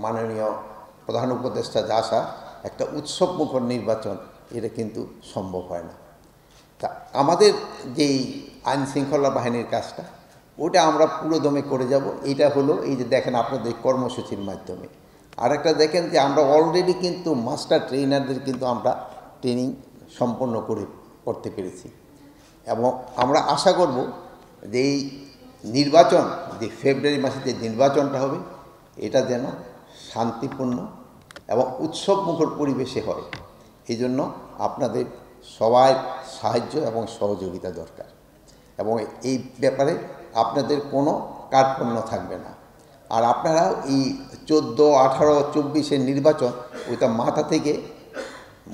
মাননীয় প্রধান উপদেষ্টা যা আসা একটা উৎসবমুখর নির্বাচন এটা কিন্তু সম্ভব হয় না। তা আমাদের যেই আইন শৃঙ্খলা বাহিনীর কাজটা ওটা আমরা পুরোদমে করে যাব। এইটা হলো এই যে দেখেন আপনাদের কর্মসূচির মাধ্যমে। আরেকটা দেখেন যে আমরা অলরেডি কিন্তু মাস্টার ট্রেনারদের কিন্তু আমরা ট্রেনিং সম্পন্ন করতে পেরেছি এবং আমরা আশা করব যে এই নির্বাচন যে ফেব্রুয়ারি মাসে যে নির্বাচনটা হবে এটা যেন শান্তিপূর্ণ এবং উৎসবমুখর পরিবেশে হয়। এই জন্য আপনাদের সবার সাহায্য এবং সহযোগিতা দরকার এবং এই ব্যাপারে আপনাদের কোনো কার্পণ্য থাকবে না। আর আপনারা এই 14, 18, 24-এর নির্বাচন ওইটা মাথা থেকে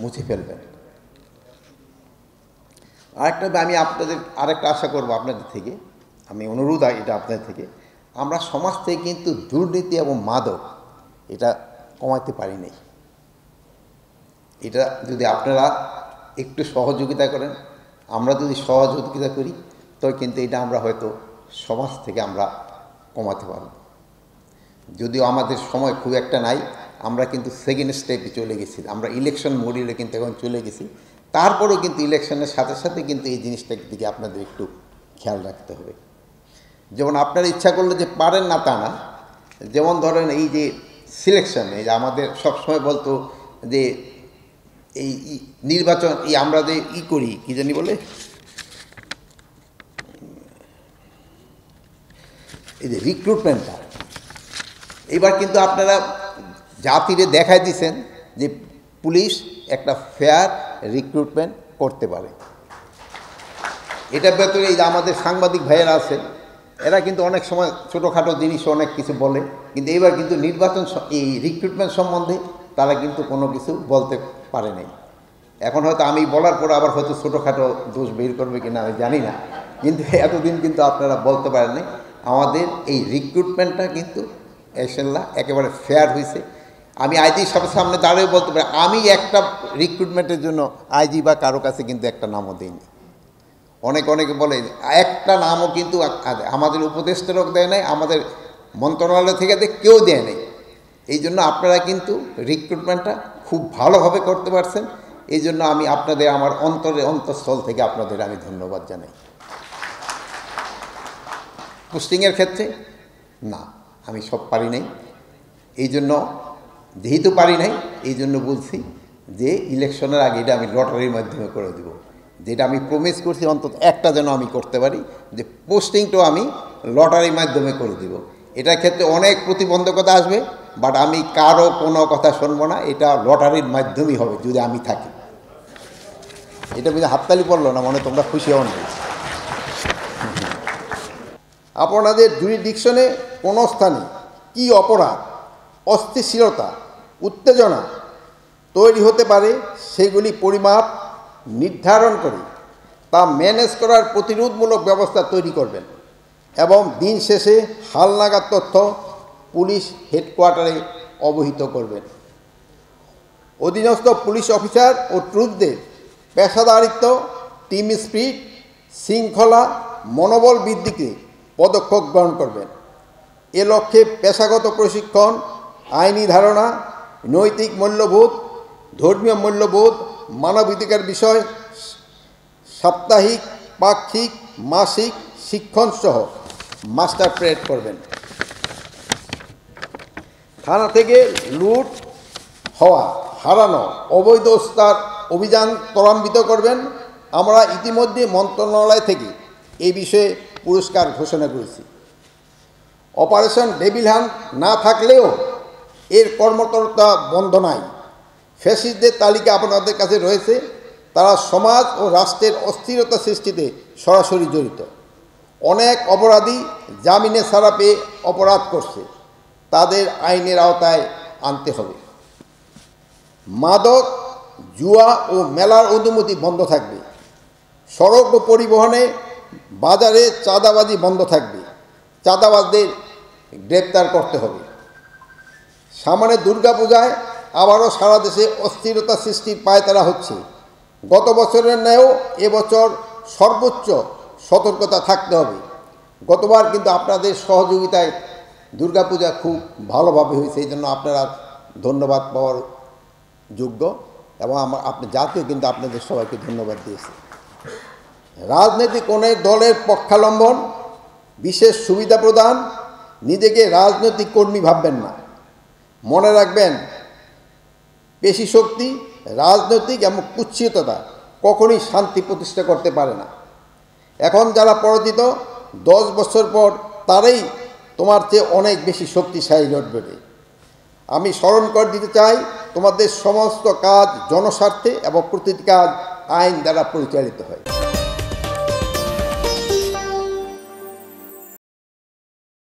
মুছে ফেলবেন। আমি আপনাদের আরেকটা আশা করব আপনাদের থেকে, আমি অনুরোধ এটা আপনাদের থেকে, আমরা সমাজ থেকে কিন্তু দুর্নীতি এবং মাদক এটা কমাতে পারি নাই। এটা যদি আপনারা একটু সহযোগিতা করেন, আমরা যদি সহযোগিতা করি তবে কিন্তু এটা আমরা হয়তো সমাজ থেকে আমরা কমাতে পারব। যদিও আমাদের সময় খুব একটা নাই, আমরা কিন্তু সেকেন্ড স্টেপে চলে গেছি, আমরা ইলেকশন মডিউলে কিন্তু এখন চলে গেছি। তারপরেও কিন্তু ইলেকশনের সাথে সাথে কিন্তু এই জিনিসটার দিকে আপনাদের একটু খেয়াল রাখতে হবে। যেমন আপনারা ইচ্ছা করলে যে পারেন না তা না, যেমন ধরেন এই যে সিলেকশন, এই যে আমাদের সবসময় বলতো যে এই নির্বাচন আমরা যে করি কি জানি বলে, এই যে রিক্রুটমেন্টটা, এবার কিন্তু আপনারা জাতিরে দেখাই দিয়েছেন যে পুলিশ একটা ফেয়ার রিক্রুটমেন্ট করতে পারে। এটার ভেতরে এই যে আমাদের সাংবাদিক ভাইয়েরা আছেন, এরা কিন্তু অনেক সময় ছোটোখাটো জিনিস অনেক কিছু বলে, কিন্তু এবার কিন্তু নির্বাচন এই রিক্রুটমেন্ট সম্বন্ধে তারা কিন্তু কোনো কিছু বলতে পারে নাই। এখন হয়তো আমি বলার পর আবার হয়তো ছোটোখাটো দোষ বের করবে কিনা আমি জানি না, কিন্তু এতদিন কিন্তু আপনারা বলতে পারেন নাই। আমাদের এই রিক্রুটমেন্টটা কিন্তু ইনশাআল্লাহ একেবারে ফেয়ার হয়েছে। আমি আইজি সবার সামনে দাঁড়িয়ে বলতে পারি, আমি একটা রিক্রুটমেন্টের জন্য আইজি বা কারো কাছে কিন্তু একটা নামও দিইনি। অনেকে বলে একটা নামও কিন্তু আমাদের উপদেষ্টারও দেয় নাই, আমাদের মন্ত্রণালয় থেকে কেউ দেয় নাই। এই জন্য আপনারা কিন্তু রিক্রুটমেন্টটা খুব ভালোভাবে করতে পারছেন। এই জন্য আমি আপনাদের আমার অন্তঃস্থল থেকে আপনাদের আমি ধন্যবাদ জানাই। পোস্টিংয়ের ক্ষেত্রে না, আমি সব পারি নাই, এই জন্য যেহেতু পারি নাই এই জন্য বলছি যে ইলেকশনের আগে এটা আমি লটারির মাধ্যমে করে দেব। যেটা আমি প্রমিস করছি অন্তত একটা যেন আমি করতে পারি, যে পোস্টিংটাও আমি লটারির মাধ্যমে করে দেব। এটার ক্ষেত্রে অনেক প্রতিবন্ধকতা আসবে, বাট আমি কারো কোনো কথা শুনবো না, এটা লটারির মাধ্যমেই হবে যদি আমি থাকি। এটা বুঝে হাততালি পড়লো না, মনে তোমরা খুশি হন। আপনাদের জুরিডিকশনে কোনো স্থানে কি অপরাধ, অস্থিতিশীলতা, উত্তেজনা তৈরি হতে পারে সেগুলি পরিমাপ নির্ধারণ করে তা ম্যানেজ করার প্রতিরোধমূলক ব্যবস্থা তৈরি করবেন এবং দিন শেষে হালনাগাদ তথ্য পুলিশ হেডকোয়ার্টারে অবহিত করবেন। অধীনস্থ পুলিশ অফিসার ও ট্রুপদের পেশাদারিত্ব, টিম স্পিরিট, শৃঙ্খলা, মনোবল বৃদ্ধিতে পদক্ষেপ গ্রহণ করবেন। এ লক্ষ্যে পেশাগত প্রশিক্ষণ, আইনি ধারণা, নৈতিক মূল্যবোধ, ধর্মীয় মূল্যবোধ, মানবাধিকার বিষয়, সাপ্তাহিক, পাক্ষিক, মাসিক শিক্ষণসহ মাস্টার প্ল্যান করবেন। থানা থেকে লুট হওয়া, হারানো, অবৈধ অস্ত্র অভিযান ত্বরান্বিত করবেন। আমরা ইতিমধ্যে মন্ত্রণালয় থেকে এই বিষয়ে পুরস্কার ঘোষণা করেছি। অপারেশন ডেভিল হান্ট না থাকলেও এর কর্মকর্তা বন্ধ নাই। ফ্যাসিস্টদের তালিকা আপনাদের কাছে রয়েছে, তারা সমাজ ও রাষ্ট্রের অস্থিরতা সৃষ্টিতে সরাসরি জড়িত। অনেক অপরাধী জামিনে ছাড়া পেয়ে অপরাধ করছে, তাদের আইনের আওতায় আনতে হবে। মাদক, জুয়া ও মেলার অনুমতি বন্ধ থাকবে। সড়ক ও পরিবহনে, বাজারে চাঁদাবাজি বন্ধ থাকবে। চাঁদাবাজদের গ্রেপ্তার করতে হবে। সামনে দুর্গাপূজায় আবারও সারা দেশে অস্থিরতা সৃষ্টির পায়তারা হচ্ছে। গত বছরের ন্যায়ও এবছর সর্বোচ্চ সতর্কতা থাকতে হবে। গতবার কিন্তু আপনাদের সহযোগিতায় দুর্গাপূজা খুব ভালোভাবে হয়েছে, এই জন্য আপনারা ধন্যবাদ পাওয়ার যোগ্য, এবং আপনি জাতীয় কিন্তু আপনাদের সবাইকে ধন্যবাদ দিয়েছে। রাজনৈতিক কোনো দলের পক্ষাবলম্বন, বিশেষ সুবিধা প্রদান, নিজেকে রাজনৈতিক কর্মী ভাববেন না। মনে রাখবেন, পেশি শক্তি, রাজনৈতিক এবং কুৎসিততা কখনোই শান্তি প্রতিষ্ঠা করতে পারে না। এখন যারা পরাজিত, 10 বছর পর তারাই তোমার চেয়ে অনেক বেশি শক্তিশালী লড়বে। আমি স্মরণ করে দিতে চাই, তোমাদের সমস্ত কাজ জনস্বার্থে এবং প্রতিটি কাজ আইন দ্বারা পরিচালিত হয়।